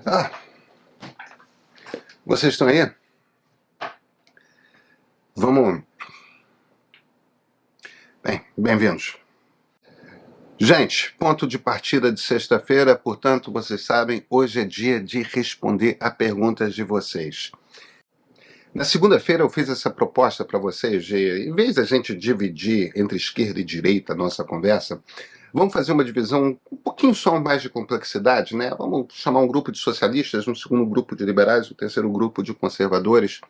Ah, vocês estão aí? Vamos. Bem-vindos. Gente, ponto de partida de sexta-feira, portanto, vocês sabem, hoje é dia de responder a perguntas de vocês. Na segunda-feira eu fiz essa proposta para vocês de, em vez da gente dividir entre esquerda e direita a nossa conversa, vamos fazer uma divisão um pouquinho só mais de complexidade, né? Vamos chamar um grupo de socialistas, um segundo grupo de liberais, um terceiro grupo de conservadores,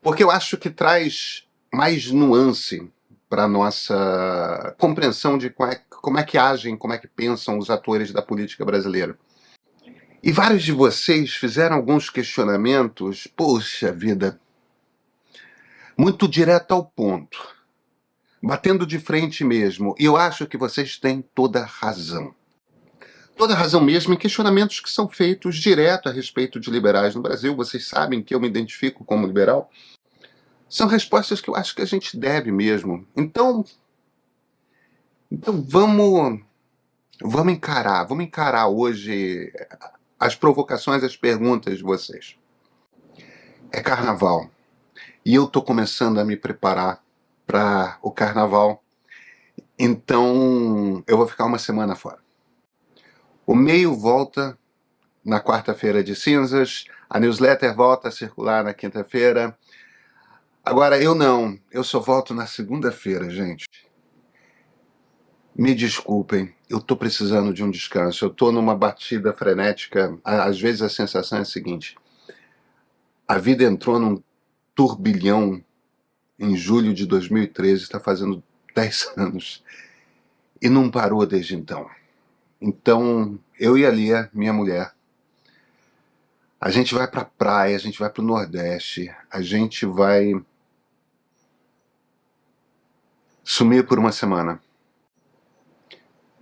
porque eu acho que traz mais nuance para a nossa compreensão de como é que agem, como é que pensam os atores da política brasileira. E vários de vocês fizeram alguns questionamentos, poxa vida, muito direto ao ponto, batendo de frente mesmo. E eu acho que vocês têm toda a razão. Toda a razão mesmo em questionamentos que são feitos direto a respeito de liberais no Brasil. Vocês sabem que eu me identifico como liberal. São respostas que eu acho que a gente deve mesmo. Então vamos encarar hoje as provocações, as perguntas de vocês. É carnaval. E eu estou começando a me preparar para o carnaval. Então eu vou ficar uma semana fora. O meio volta na quarta-feira de cinzas. A newsletter volta a circular na quinta-feira. Agora eu só volto na segunda-feira, gente. Me desculpem, eu tô precisando de um descanso, eu tô numa batida frenética. Às vezes a sensação é a seguinte: a vida entrou num turbilhão em julho de 2013, está fazendo 10 anos, e não parou desde então. Então, eu e a Lia, minha mulher, a gente vai pra praia, a gente vai pro Nordeste, a gente vai sumir por uma semana.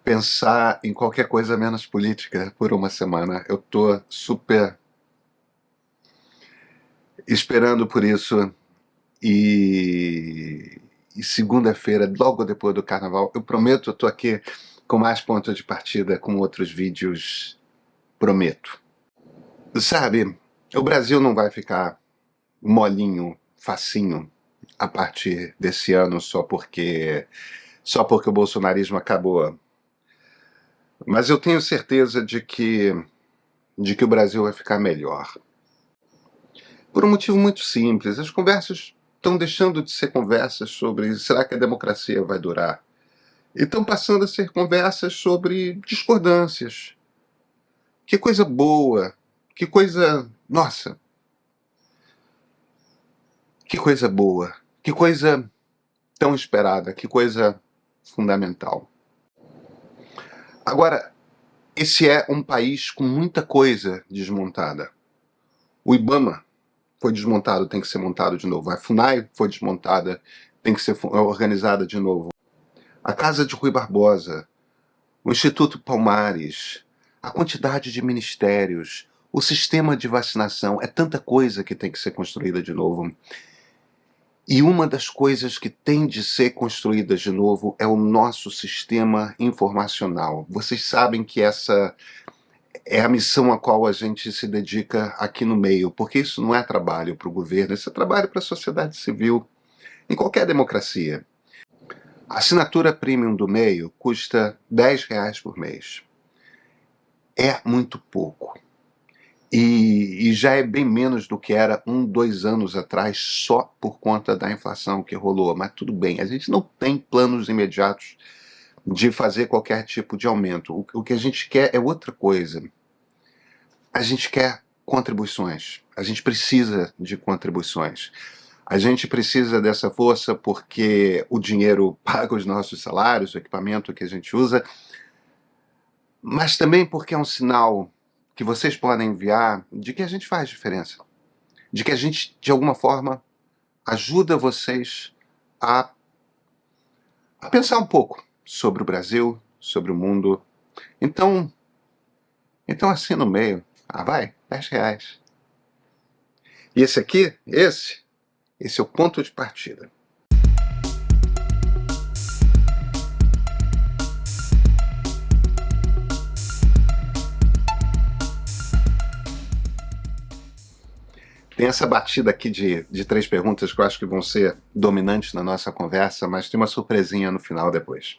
Pensar em qualquer coisa menos política por uma semana. Eu tô super esperando por isso. E segunda-feira, logo depois do carnaval, eu prometo, eu tô aqui com mais pontos de partida, com outros vídeos, prometo. Sabe, o Brasil não vai ficar molinho, facinho, a partir desse ano só porque o bolsonarismo acabou. Mas eu tenho certeza de que o Brasil vai ficar melhor. Por um motivo muito simples. As conversas estão deixando de ser conversas sobre será que a democracia vai durar? E estão passando a ser conversas sobre discordâncias. Que coisa boa, que coisa... Nossa! Que coisa boa, que coisa tão esperada, que coisa fundamental. Agora, esse é um país com muita coisa desmontada. O IBAMA foi desmontado, tem que ser montado de novo. A FUNAI foi desmontada, tem que ser organizada de novo. A Casa de Rui Barbosa, o Instituto Palmares, a quantidade de ministérios, o sistema de vacinação, é tanta coisa que tem que ser construída de novo. E uma das coisas que tem de ser construída de novo é o nosso sistema informacional. Vocês sabem que essa é a missão a qual a gente se dedica aqui no meio, porque isso não é trabalho para o governo, isso é trabalho para a sociedade civil, em qualquer democracia. A assinatura premium do meio custa R$10 por mês. É muito pouco. E já é bem menos do que era 2 anos atrás, só por conta da inflação que rolou. Mas tudo bem, a gente não tem planos imediatos de fazer qualquer tipo de aumento. O que a gente quer é outra coisa. A gente quer contribuições. A gente precisa de contribuições. A gente precisa dessa força porque o dinheiro paga os nossos salários, o equipamento que a gente usa, mas também porque é um sinal que vocês podem enviar de que a gente faz diferença, de que a gente, de alguma forma, ajuda vocês a pensar um pouco sobre o Brasil, sobre o mundo. Então assim no meio, vai, R$10. E esse aqui, esse é o ponto de partida. Tem essa batida aqui de 3 perguntas que eu acho que vão ser dominantes na nossa conversa, mas tem uma surpresinha no final depois.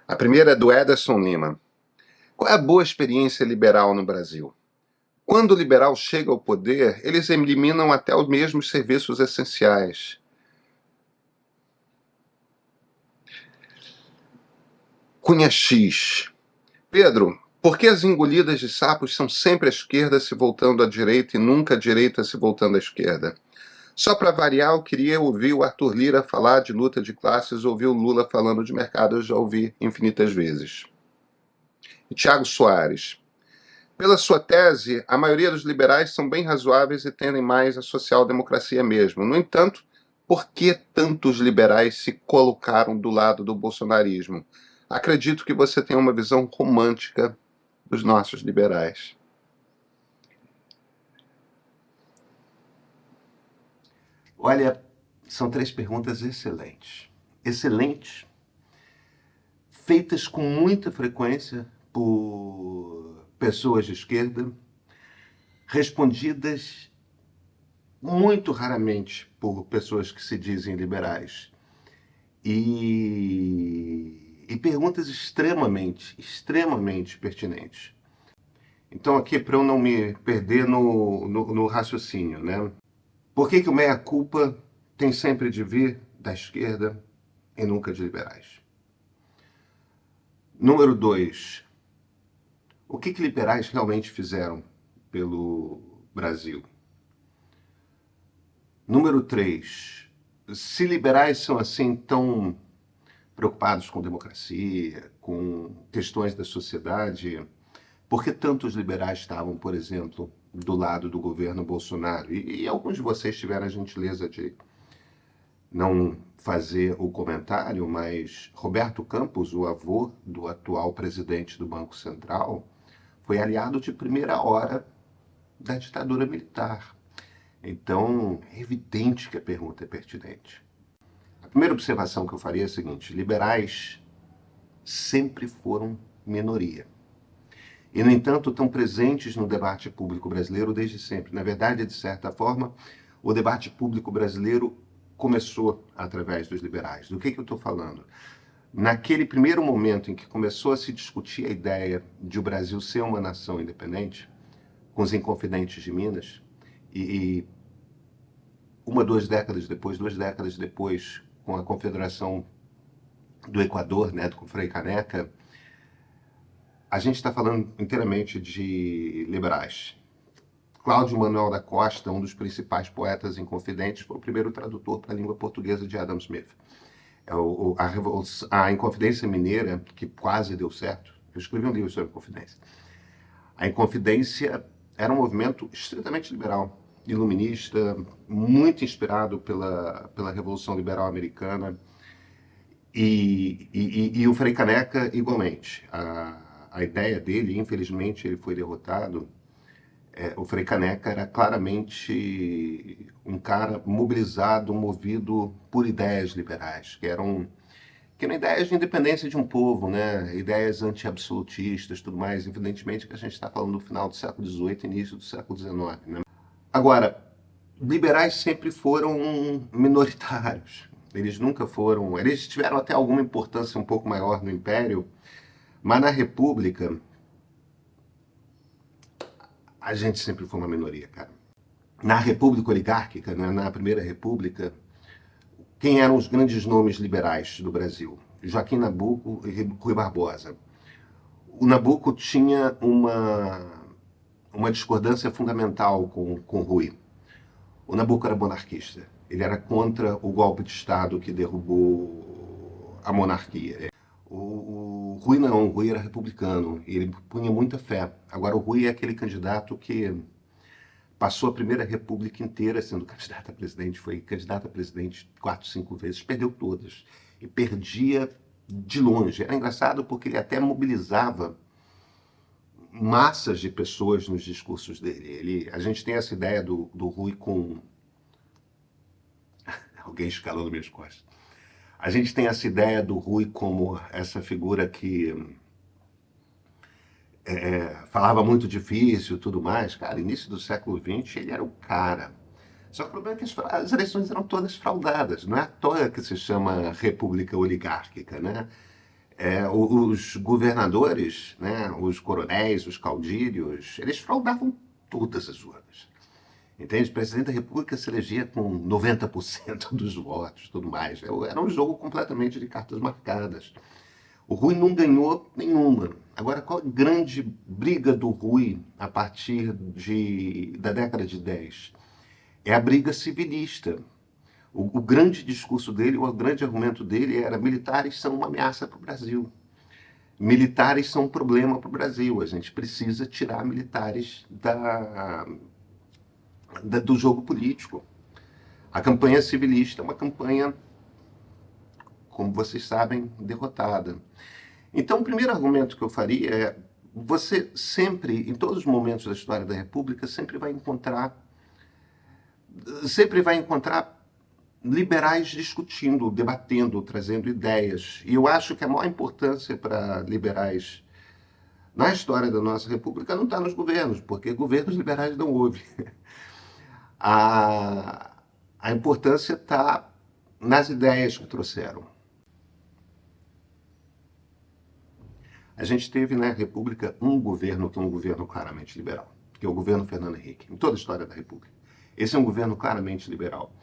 A primeira é do Ederson Lima. Qual é a boa experiência liberal no Brasil? Quando o liberal chega ao poder, eles eliminam até os mesmos serviços essenciais. Cunha X. Pedro, por que as engolidas de sapos são sempre a esquerda se voltando à direita e nunca a direita se voltando à esquerda? Só para variar, eu queria ouvir o Arthur Lira falar de luta de classes, ouvir o Lula falando de mercado, eu já ouvi infinitas vezes. E Tiago Soares. Pela sua tese, a maioria dos liberais são bem razoáveis e tendem mais à social-democracia mesmo. No entanto, por que tantos liberais se colocaram do lado do bolsonarismo? Acredito que você tem uma visão romântica dos nossos liberais. Olha, são 3 perguntas excelentes. Excelentes, feitas com muita frequência por pessoas de esquerda, respondidas muito raramente por pessoas que se dizem liberais. E perguntas extremamente pertinentes. Então aqui, para eu não me perder no raciocínio, né? Por que o meia-culpa tem sempre de vir da esquerda e nunca de liberais? Número 2. O que liberais realmente fizeram pelo Brasil? Número 3. Se liberais são assim tão preocupados com democracia, com questões da sociedade, por que tantos liberais estavam, por exemplo, do lado do governo Bolsonaro? E alguns de vocês tiveram a gentileza de não fazer o comentário, mas Roberto Campos, o avô do atual presidente do Banco Central, foi aliado de primeira hora da ditadura militar. Então, é evidente que a pergunta é pertinente. A primeira observação que eu faria é a seguinte: liberais sempre foram minoria. E, no entanto, estão presentes no debate público brasileiro desde sempre. Na verdade, de certa forma, o debate público brasileiro começou através dos liberais. Do que eu estou falando? Naquele primeiro momento em que começou a se discutir a ideia de o Brasil ser uma nação independente, com os Inconfidentes de Minas, e 2 décadas depois, com a Confederação do Equador, né, com Frei Caneca, a gente está falando inteiramente de liberais. Cláudio Manuel da Costa, um dos principais poetas inconfidentes, foi o primeiro tradutor para a língua portuguesa de Adam Smith. A Inconfidência Mineira, que quase deu certo, eu escrevi um livro sobre a Inconfidência. A Inconfidência era um movimento estritamente liberal, iluminista, muito inspirado pela Revolução Liberal Americana, e o Frei Caneca igualmente. A ideia dele, infelizmente, ele foi derrotado. O Frei Caneca era claramente um cara mobilizado, movido por ideias liberais, que eram ideias de independência de um povo, né? Ideias anti-absolutistas, tudo mais. Evidentemente que a gente está falando do final do século XVIII e início do século XIX. Né? Agora, liberais sempre foram minoritários. Eles nunca foram... Eles tiveram até alguma importância um pouco maior no Império, mas na República, a gente sempre foi uma minoria, cara. Na República Oligárquica, né, na Primeira República, quem eram os grandes nomes liberais do Brasil? Joaquim Nabuco e Rui Barbosa. O Nabuco tinha uma discordância fundamental com Rui. O Nabuco era monarquista. Ele era contra o golpe de Estado que derrubou a monarquia. O Rui não, o Rui era republicano, e ele punha muita fé. Agora, o Rui é aquele candidato que passou a Primeira República inteira sendo candidato a presidente, foi candidato a presidente 4, 5 vezes, perdeu todas. E perdia de longe. Era engraçado porque ele até mobilizava massas de pessoas nos discursos dele. A gente tem essa ideia do Rui com... Alguém escalando minhas costas. A gente tem essa ideia do Rui como essa figura que falava muito difícil e tudo mais. Cara, início do século XX, ele era o cara. Só que o problema é que as eleições eram todas fraudadas. Não é à toa que se chama república oligárquica, né? Os governadores, né, os coronéis, os caudilhos, eles fraudavam todas as urnas. Entende? O presidente da República se elegia com 90% dos votos, tudo mais. Era um jogo completamente de cartas marcadas. O Rui não ganhou nenhuma. Agora, qual a grande briga do Rui a partir da década de 10? É a briga civilista. O grande discurso dele, o grande argumento dele era: militares são uma ameaça para o Brasil. Militares são um problema para o Brasil. A gente precisa tirar militares do jogo político. A campanha civilista é uma campanha, como vocês sabem, derrotada. Então, o primeiro argumento que eu faria é: você sempre, em todos os momentos da história da República, sempre vai encontrar liberais discutindo, debatendo, trazendo ideias. E eu acho que a maior importância para liberais na história da nossa República não está nos governos, porque governos liberais não houve. A, a importância está nas ideias que trouxeram. A gente teve na República um governo que é um governo claramente liberal, que é o governo Fernando Henrique, em toda a história da República. Esse é um governo claramente liberal.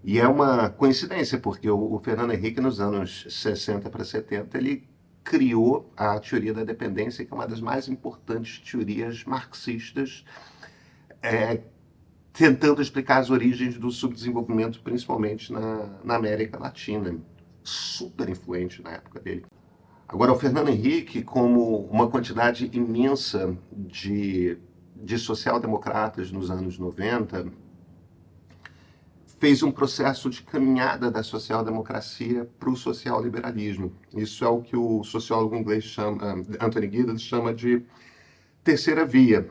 E é uma coincidência, porque o Fernando Henrique, nos anos 60 para 70, ele criou a teoria da dependência, que é uma das mais importantes teorias marxistas, tentando explicar as origens do subdesenvolvimento, principalmente na América Latina. Super influente na época dele. Agora, o Fernando Henrique, como uma quantidade imensa de social-democratas nos anos 90, fez um processo de caminhada da social-democracia para o social-liberalismo. Isso é o que o sociólogo inglês Anthony Giddens chama de terceira via.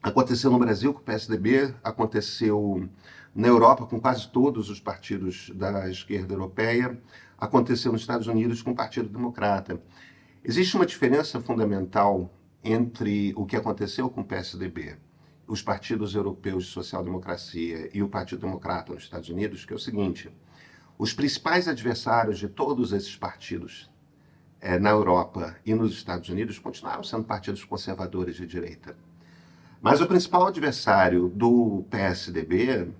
Aconteceu no Brasil com o PSDB, aconteceu na Europa com quase todos os partidos da esquerda europeia, aconteceu nos Estados Unidos com o Partido Democrata. Existe uma diferença fundamental entre o que aconteceu com o PSDB, os partidos europeus de social-democracia e o Partido Democrata nos Estados Unidos, que é o seguinte: os principais adversários de todos esses partidos na Europa e nos Estados Unidos continuaram sendo partidos conservadores de direita. Mas o principal adversário do PSDB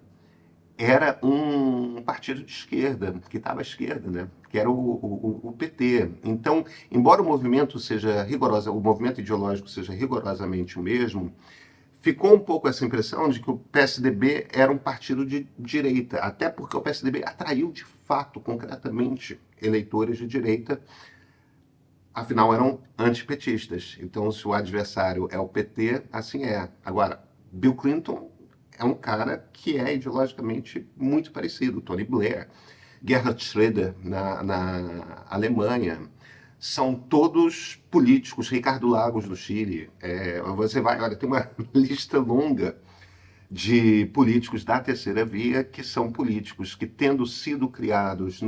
era um partido de esquerda, que estava à esquerda, né? Que era o PT. Então, embora o movimento o movimento ideológico seja rigorosamente o mesmo, ficou um pouco essa impressão de que o PSDB era um partido de direita, até porque o PSDB atraiu de fato, concretamente, eleitores de direita, afinal eram antipetistas. Então, se o adversário é o PT, assim é. Agora, Bill Clinton é um cara que é ideologicamente muito parecido. Tony Blair, Gerhard Schröder na Alemanha, são todos políticos. Ricardo Lagos no Chile. Olha, tem uma lista longa de políticos da terceira via que são políticos que, tendo sido criados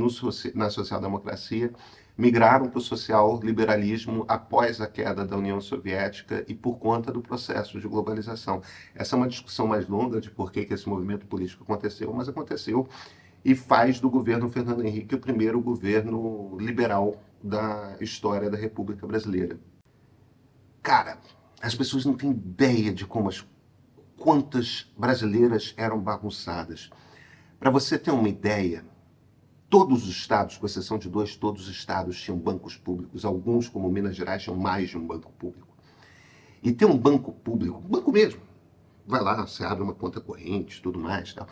na social-democracia, migraram para o social-liberalismo após a queda da União Soviética e por conta do processo de globalização. Essa é uma discussão mais longa de por que esse movimento político aconteceu, mas aconteceu e faz do governo Fernando Henrique o primeiro governo liberal da história da República Brasileira. Cara, as pessoas não têm ideia de quantas brasileiras eram bagunçadas. Para você ter uma ideia, todos os estados, com exceção de 2, todos os estados tinham bancos públicos. Alguns, como Minas Gerais, tinham mais de um banco público. E ter um banco público, um banco mesmo, vai lá, você abre uma conta corrente, tudo mais. Tal.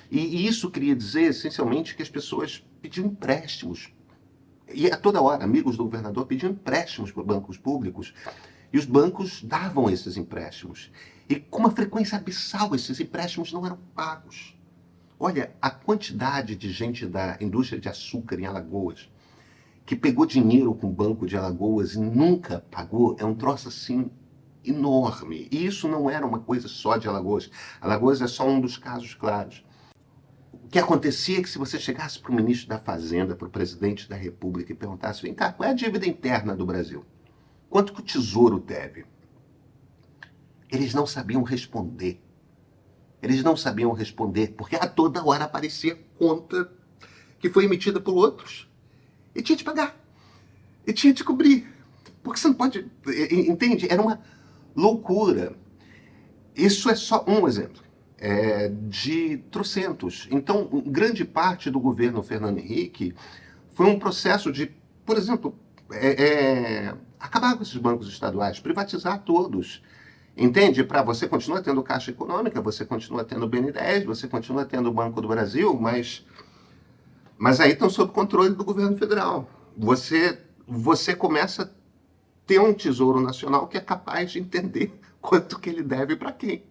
E isso queria dizer, essencialmente, que as pessoas pediam empréstimos. E a toda hora, amigos do governador pediam empréstimos para bancos públicos. E os bancos davam esses empréstimos. E com uma frequência abissal, esses empréstimos não eram pagos. Olha, a quantidade de gente da indústria de açúcar em Alagoas que pegou dinheiro com o Banco de Alagoas e nunca pagou é um troço assim enorme. E isso não era uma coisa só de Alagoas. Alagoas é só um dos casos claros. O que acontecia é que se você chegasse para o ministro da Fazenda, para o presidente da República e perguntasse: vem cá, qual é a dívida interna do Brasil? Quanto que o Tesouro deve? Eles não sabiam responder. Eles não sabiam responder, porque a toda hora aparecia conta que foi emitida por outros. E tinha de pagar. E tinha de cobrir. Porque você não pode. Entende? Era uma loucura. Isso é só um exemplo. De trocentos. Então, grande parte do governo Fernando Henrique foi um processo de, por exemplo, acabar com esses bancos estaduais, privatizar todos. Entende? Para você continua tendo Caixa Econômica, você continua tendo o BNDES, você continua tendo o Banco do Brasil, mas aí estão sob controle do governo federal. Você começa a ter um tesouro nacional que é capaz de entender quanto que ele deve para quem.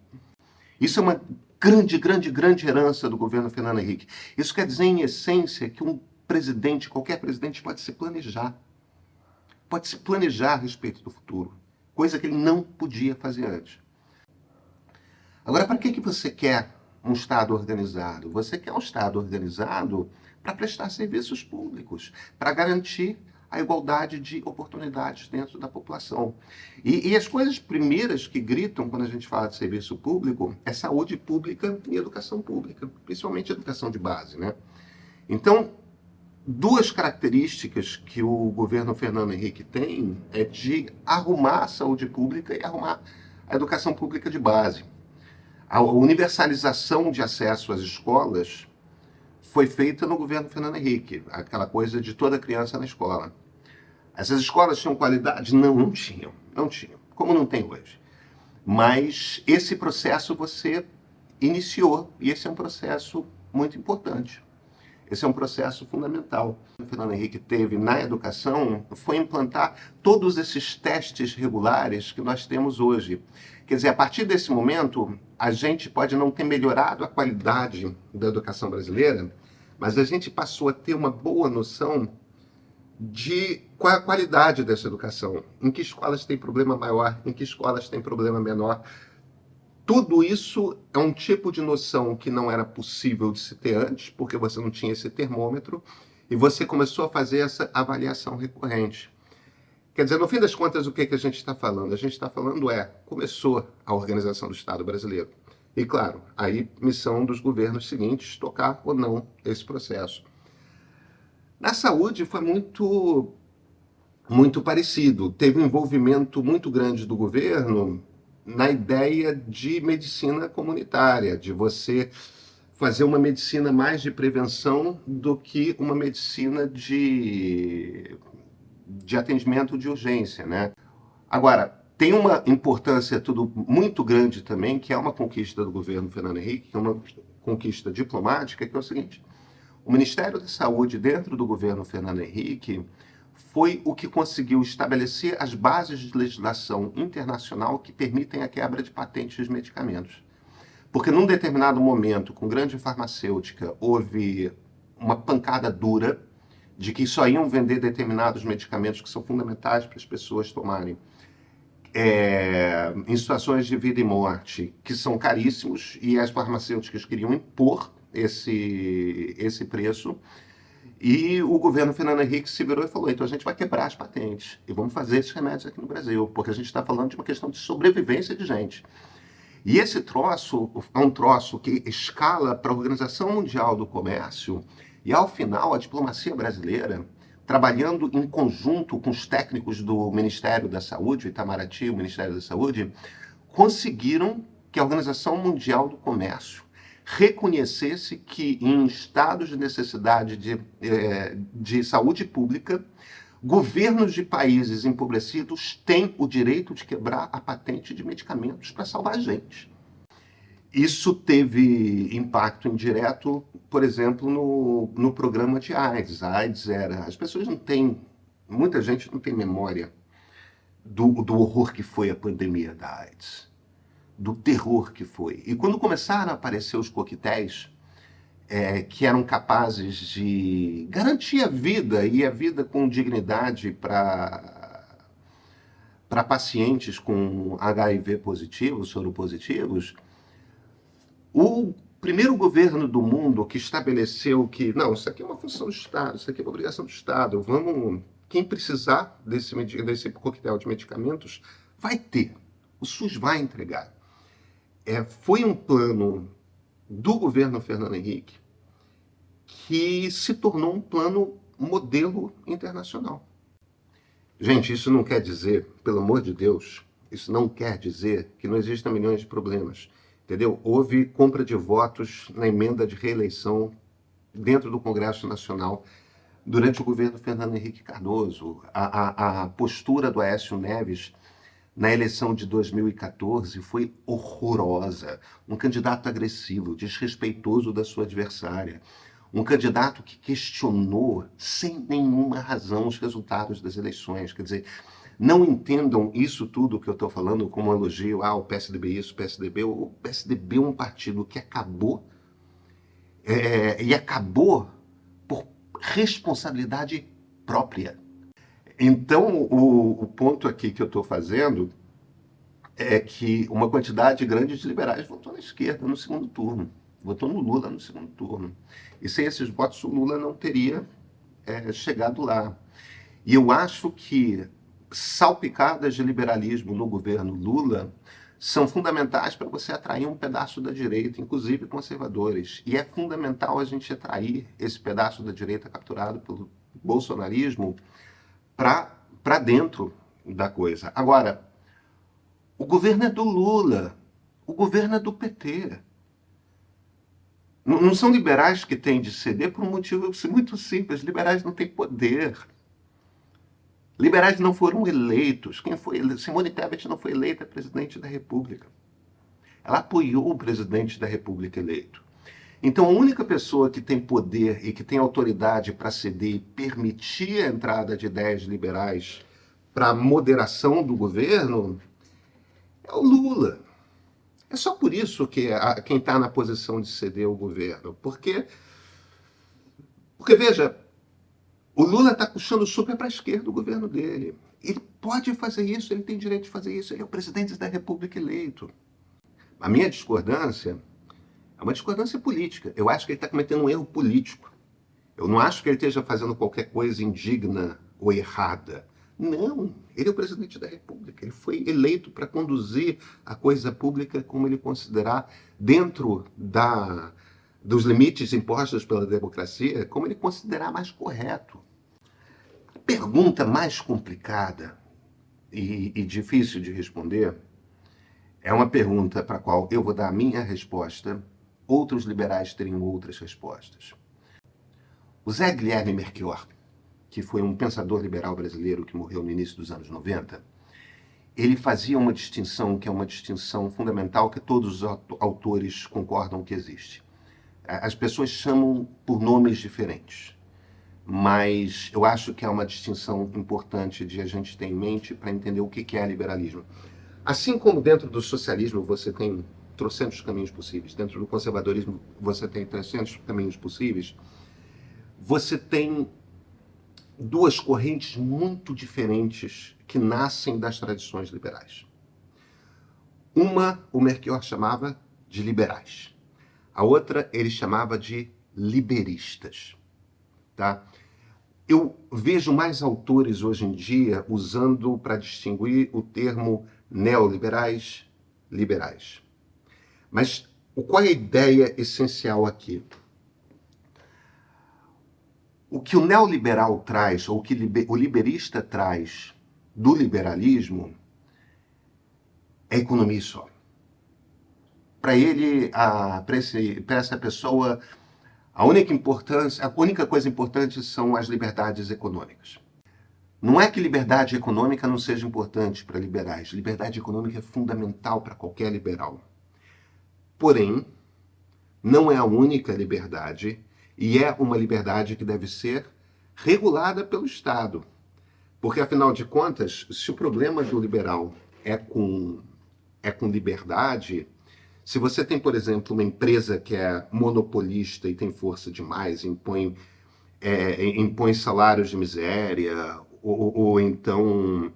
Isso é uma grande, grande, grande herança do governo Fernando Henrique. Isso quer dizer, em essência, que um presidente, qualquer presidente, pode se planejar. Pode se planejar a respeito do futuro. Coisa que ele não podia fazer antes. Agora, para que você quer um Estado organizado? Você quer um Estado organizado para prestar serviços públicos, para garantir a igualdade de oportunidades dentro da população. E as coisas primeiras que gritam quando a gente fala de serviço público é saúde pública e educação pública, principalmente educação de base, né? Então, duas características que o governo Fernando Henrique tem é de arrumar a saúde pública e arrumar a educação pública de base. A universalização de acesso às escolas foi feita no governo Fernando Henrique, aquela coisa de toda criança na escola. Essas escolas tinham qualidade? Não, não tinham. Não tinham, como não tem hoje. Mas esse processo você iniciou, e esse é um processo muito importante. Esse é um processo fundamental. O Fernando Henrique teve na educação foi implantar todos esses testes regulares que nós temos hoje. Quer dizer, a partir desse momento, a gente pode não ter melhorado a qualidade da educação brasileira, mas a gente passou a ter uma boa noção de qual é a qualidade dessa educação, em que escolas tem problema maior, em que escolas tem problema menor. Tudo isso é um tipo de noção que não era possível de se ter antes, porque você não tinha esse termômetro, e você começou a fazer essa avaliação recorrente. Quer dizer, no fim das contas, o que a gente está falando? A gente está falando começou a organização do Estado brasileiro. E, claro, aí missão dos governos seguintes tocar ou não esse processo. Na saúde foi muito parecido. Teve um envolvimento muito grande do governo na ideia de medicina comunitária, de você fazer uma medicina mais de prevenção do que uma medicina de atendimento de urgência, né? Agora, tem uma importância tudo muito grande também, que é uma conquista do governo Fernando Henrique, que é uma conquista diplomática, que é o seguinte: o Ministério da Saúde, dentro do governo Fernando Henrique, foi o que conseguiu estabelecer as bases de legislação internacional que permitem a quebra de patentes de medicamentos. Porque num determinado momento, com grande farmacêutica, houve uma pancada dura de que só iam vender determinados medicamentos que são fundamentais para as pessoas tomarem em situações de vida e morte, que são caríssimos, e as farmacêuticas queriam impor esse preço. E o governo Fernando Henrique se virou e falou: então a gente vai quebrar as patentes e vamos fazer esses remédios aqui no Brasil, porque a gente está falando de uma questão de sobrevivência de gente. E esse troço é um troço que escala para a Organização Mundial do Comércio, e ao final a diplomacia brasileira, trabalhando em conjunto com os técnicos do Ministério da Saúde, o Itamaraty, o Ministério da Saúde, conseguiram que a Organização Mundial do Comércio reconhecesse que em estados de necessidade de saúde pública, governos de países empobrecidos têm o direito de quebrar a patente de medicamentos para salvar a gente. Isso teve impacto indireto, por exemplo, no programa de AIDS. A AIDS as pessoas não têm, muita gente não tem memória do horror que foi a pandemia da AIDS, do terror que foi. E quando começaram a aparecer os coquetéis, que eram capazes de garantir a vida, e a vida com dignidade para pacientes com HIV positivos, soropositivos, o primeiro governo do mundo que estabeleceu que, não, isso aqui é uma função do Estado, isso aqui é uma obrigação do Estado, quem precisar desse coquetel de medicamentos vai ter, o SUS vai entregar. Foi um plano do governo Fernando Henrique que se tornou um plano modelo internacional. Gente, isso não quer dizer, pelo amor de Deus, isso não quer dizer que não existam milhões de problemas, entendeu? Houve compra de votos na emenda de reeleição dentro do Congresso Nacional durante o governo Fernando Henrique Cardoso. A postura do Aécio Neves na eleição de 2014 foi horrorosa. Um candidato agressivo, desrespeitoso da sua adversária. Um candidato que questionou sem nenhuma razão os resultados das eleições. Quer dizer, não entendam isso tudo que eu estou falando como um elogio. O PSDB isso, o PSDB... O PSDB é um partido que acabou, e acabou por responsabilidade própria. Então, o ponto aqui que eu estou fazendo é que uma quantidade grande de liberais votou na esquerda no segundo turno, votou no Lula no segundo turno. E sem esses votos, o Lula não teria chegado lá. E eu acho que salpicadas de liberalismo no governo Lula são fundamentais para você atrair um pedaço da direita, inclusive conservadores. E é fundamental a gente atrair esse pedaço da direita capturado pelo bolsonarismo para dentro da coisa. Agora, o governo é do Lula, o governo é do PT. Não são liberais que têm de ceder por um motivo muito simples. Liberais não têm poder. Liberais não foram eleitos. Quem foi eleito? Simone Tebet não foi eleita presidente da República. Ela apoiou o presidente da República eleito. Então, a única pessoa que tem poder e que tem autoridade para ceder e permitir a entrada de ideias liberais para a moderação do governo é o Lula. É só por isso que quem está na posição de ceder o governo. Porque veja, o Lula está puxando super para a esquerda o governo dele. Ele pode fazer isso, ele tem direito de fazer isso, ele é o presidente da República eleito. A minha discordância é uma discordância política. Eu acho que ele está cometendo um erro político. Eu não acho que ele esteja fazendo qualquer coisa indigna ou errada. Não, ele é o presidente da República. Ele foi eleito para conduzir a coisa pública como ele considerar, dentro dos limites impostos pela democracia, como ele considerar mais correto. A pergunta mais complicada e difícil de responder é uma pergunta para a qual eu vou dar a minha resposta, outros liberais teriam outras respostas. O Zé Guilherme Melchior, que foi um pensador liberal brasileiro que morreu no início dos anos 90, ele fazia uma distinção que é uma distinção fundamental que todos os autores concordam que existe. As pessoas chamam por nomes diferentes, mas eu acho que é uma distinção importante de a gente ter em mente para entender o que é liberalismo. Assim como dentro do socialismo você tem trocentos caminhos possíveis, dentro do conservadorismo você tem trocentos caminhos possíveis, você tem duas correntes muito diferentes que nascem das tradições liberais. Uma, o Melchior chamava de liberais. A outra, ele chamava de liberistas. Tá? Eu vejo mais autores hoje em dia usando para distinguir o termo neoliberais, liberais. Mas qual é a ideia essencial aqui? O que o neoliberal traz, ou o que o liberista traz do liberalismo, é economia só. Para ele, para essa pessoa, a única coisa importante são as liberdades econômicas. Não é que liberdade econômica não seja importante para liberais. Liberdade econômica é fundamental para qualquer liberal. Porém, não é a única liberdade e é uma liberdade que deve ser regulada pelo Estado. Porque, afinal de contas, se o problema do liberal é com liberdade, se você tem, por exemplo, uma empresa que é monopolista e tem força demais, impõe salários de miséria, ou então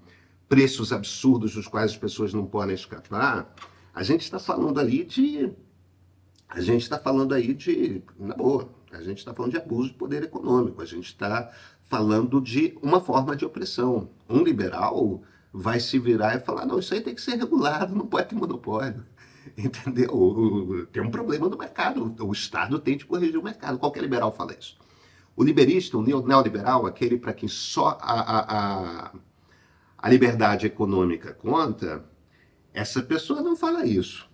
preços absurdos dos quais as pessoas não podem escapar, a gente está falando aí de, na boa, a gente está falando de abuso de poder econômico, a gente está falando de uma forma de opressão. Um liberal vai se virar e falar, não, isso aí tem que ser regulado, não pode ter monopólio. Entendeu? Tem um problema no mercado. O Estado tem de corrigir o mercado. Qualquer liberal fala isso. O liberista, o neoliberal, aquele para quem só a liberdade econômica conta, essa pessoa não fala isso.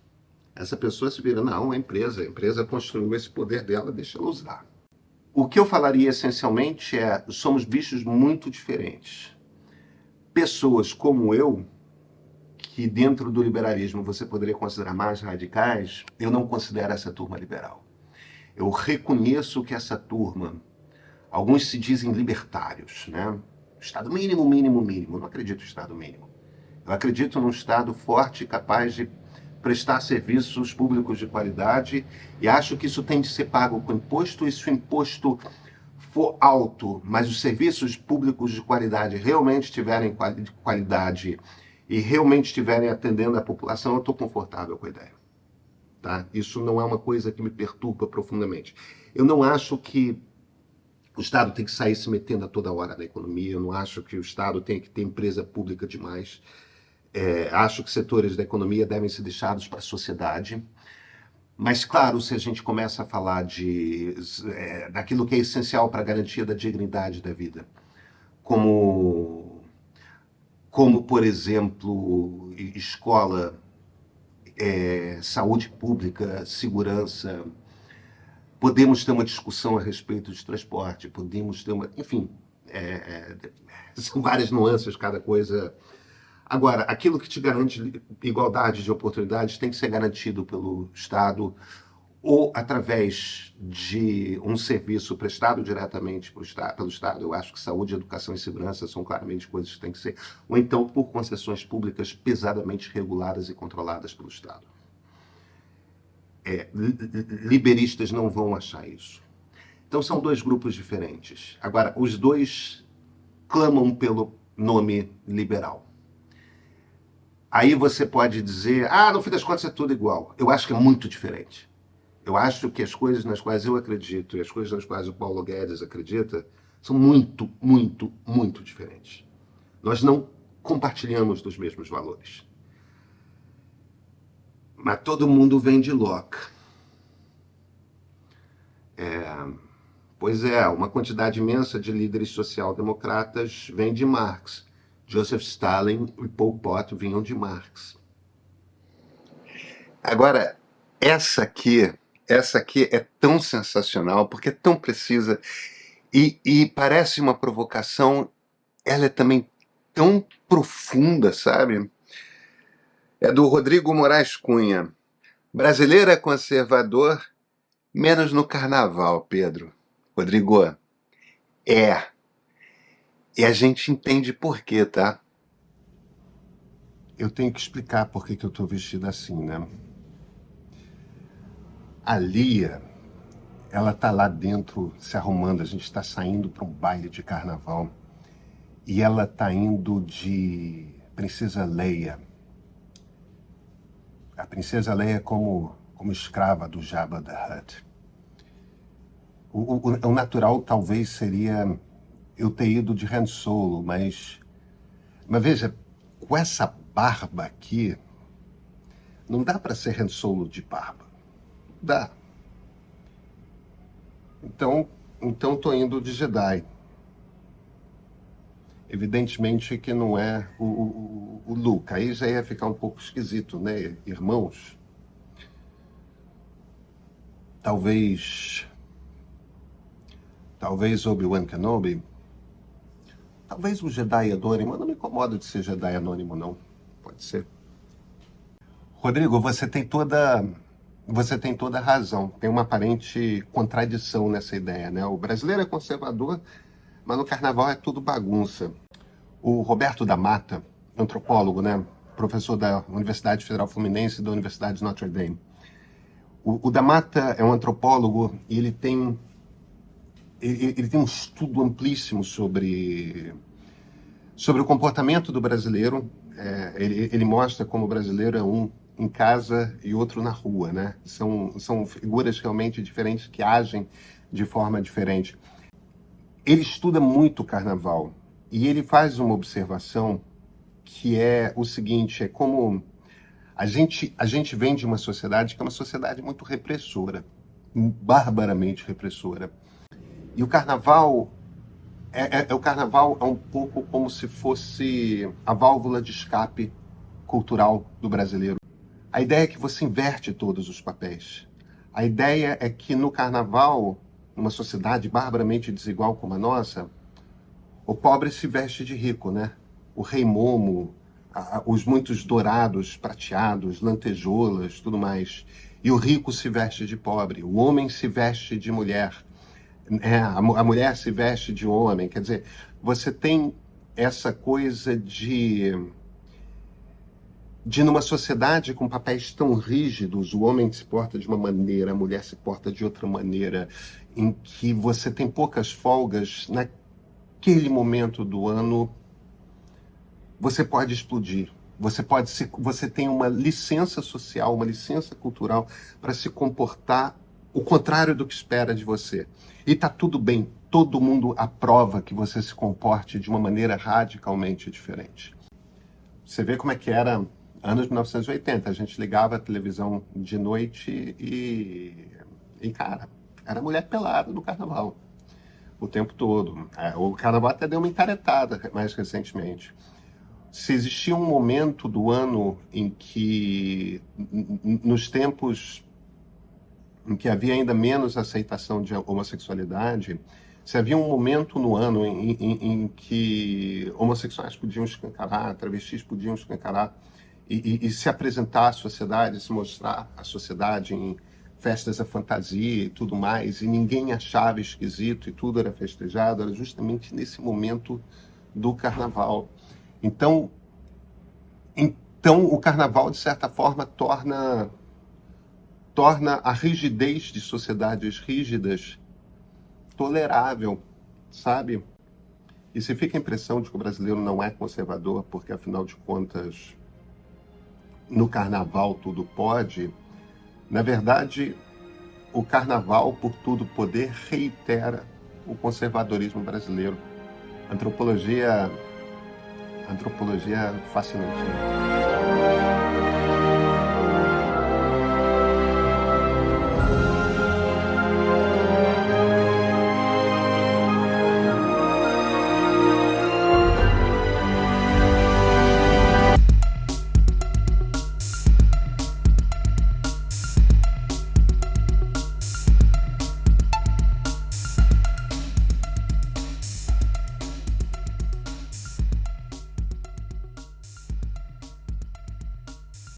Essa pessoa se vira, não, a empresa construiu esse poder dela, deixa ela usar. O que eu falaria essencialmente é, somos bichos muito diferentes. Pessoas como eu, que dentro do liberalismo você poderia considerar mais radicais, eu não considero essa turma liberal. Eu reconheço que essa turma, alguns se dizem libertários, né? Estado mínimo, mínimo, mínimo. Eu não acredito no Estado mínimo. Eu acredito num Estado forte, capaz de prestar serviços públicos de qualidade, e acho que isso tem de ser pago com imposto, e se o imposto for alto, mas os serviços públicos de qualidade realmente tiverem qualidade e realmente estiverem atendendo a população, eu estou confortável com a ideia. Tá? Isso não é uma coisa que me perturba profundamente. Eu não acho que o Estado tem que sair se metendo a toda hora na economia, eu não acho que o Estado tem que ter empresa pública demais. Acho que setores da economia devem ser deixados para a sociedade. Mas, claro, se a gente começa a falar daquilo que é essencial para a garantia da dignidade da vida, como por exemplo, escola, saúde pública, segurança, podemos ter uma discussão a respeito de transporte, podemos ter uma... Enfim, são várias nuances, cada coisa. Agora, aquilo que te garante igualdade de oportunidades tem que ser garantido pelo Estado ou através de um serviço prestado diretamente pelo Estado. Eu acho que saúde, educação e segurança são claramente coisas que têm que ser, ou então por concessões públicas pesadamente reguladas e controladas pelo Estado. Liberistas não vão achar isso. Então são dois grupos diferentes. Agora, os dois clamam pelo nome liberal. Aí você pode dizer, no fim das contas é tudo igual. Eu acho que é muito diferente. Eu acho que as coisas nas quais eu acredito e as coisas nas quais o Paulo Guedes acredita são muito, muito, muito diferentes. Nós não compartilhamos dos mesmos valores. Mas todo mundo vem de Locke. Pois é, uma quantidade imensa de líderes social-democratas vem de Marx. Joseph Stalin e Pol Pot vinham de Marx. Agora, essa aqui é tão sensacional, porque é tão precisa, e parece uma provocação, ela é também tão profunda, sabe? É do Rodrigo Moraes Cunha. Brasileiro é conservador, menos no carnaval, Pedro. Rodrigo, é. E a gente entende por quê, tá? Eu tenho que explicar por que eu tô vestido assim, né? A Lia, ela tá lá dentro se arrumando, a gente está saindo para um baile de carnaval e ela tá indo de Princesa Leia. A Princesa Leia como escrava do Jabba the Hutt. O natural talvez seria eu ter ido de Han Solo, mas veja, com essa barba aqui, não dá para ser Han Solo de barba. Dá. Então tô indo de Jedi. Evidentemente que não é o Luke. Aí já ia ficar um pouco esquisito, né? Irmãos. Talvez Obi-Wan Kenobi. Talvez o Jedi Anônimo. Eu não me incomodo de ser Jedi Anônimo, não. Pode ser. Rodrigo, você tem toda a razão. Tem uma aparente contradição nessa ideia, né? O brasileiro é conservador, mas no carnaval é tudo bagunça. O Roberto da Mata, antropólogo, né? Professor da Universidade Federal Fluminense e da Universidade de Notre Dame. O da Mata é um antropólogo e ele tem um estudo amplíssimo sobre o comportamento do brasileiro. Ele mostra como o brasileiro é um em casa e outro na rua, né? São figuras realmente diferentes que agem de forma diferente. Ele estuda muito o carnaval e ele faz uma observação que é o seguinte, é como A gente vem de uma sociedade que é uma sociedade muito repressora, barbaramente repressora. E o carnaval é um pouco como se fosse a válvula de escape cultural do brasileiro. A ideia é que você inverte todos os papéis. A ideia é que no carnaval, numa sociedade barbaramente desigual como a nossa, o pobre se veste de rico, né? O rei Momo, os muitos dourados, prateados, lantejoulas, tudo mais. E o rico se veste de pobre, o homem se veste de mulher, a mulher se veste de homem. Quer dizer, você tem essa coisa de numa sociedade com papéis tão rígidos, o homem se porta de uma maneira, a mulher se porta de outra maneira, em que você tem poucas folgas, naquele momento do ano você pode explodir. Você tem uma licença social, uma licença cultural para se comportar o contrário do que espera de você. E tá tudo bem, todo mundo aprova que você se comporte de uma maneira radicalmente diferente. Você vê como é que era anos 1980, a gente ligava a televisão de noite e cara, era mulher pelada no carnaval o tempo todo. O carnaval até deu uma encaretada mais recentemente. Se existia um momento do ano em que, nos tempos em que havia ainda menos aceitação de homossexualidade, se havia um momento no ano em que homossexuais podiam escancarar, travestis podiam escancarar e se apresentar à sociedade, se mostrar à sociedade em festas à fantasia e tudo mais, e ninguém achava esquisito e tudo era festejado, era justamente nesse momento do carnaval. Então, o carnaval, de certa forma, torna a rigidez de sociedades rígidas tolerável, sabe? E se fica a impressão de que o brasileiro não é conservador, porque, afinal de contas, no carnaval tudo pode, na verdade, o carnaval, por tudo poder, reitera o conservadorismo brasileiro. Antropologia fascinante, né?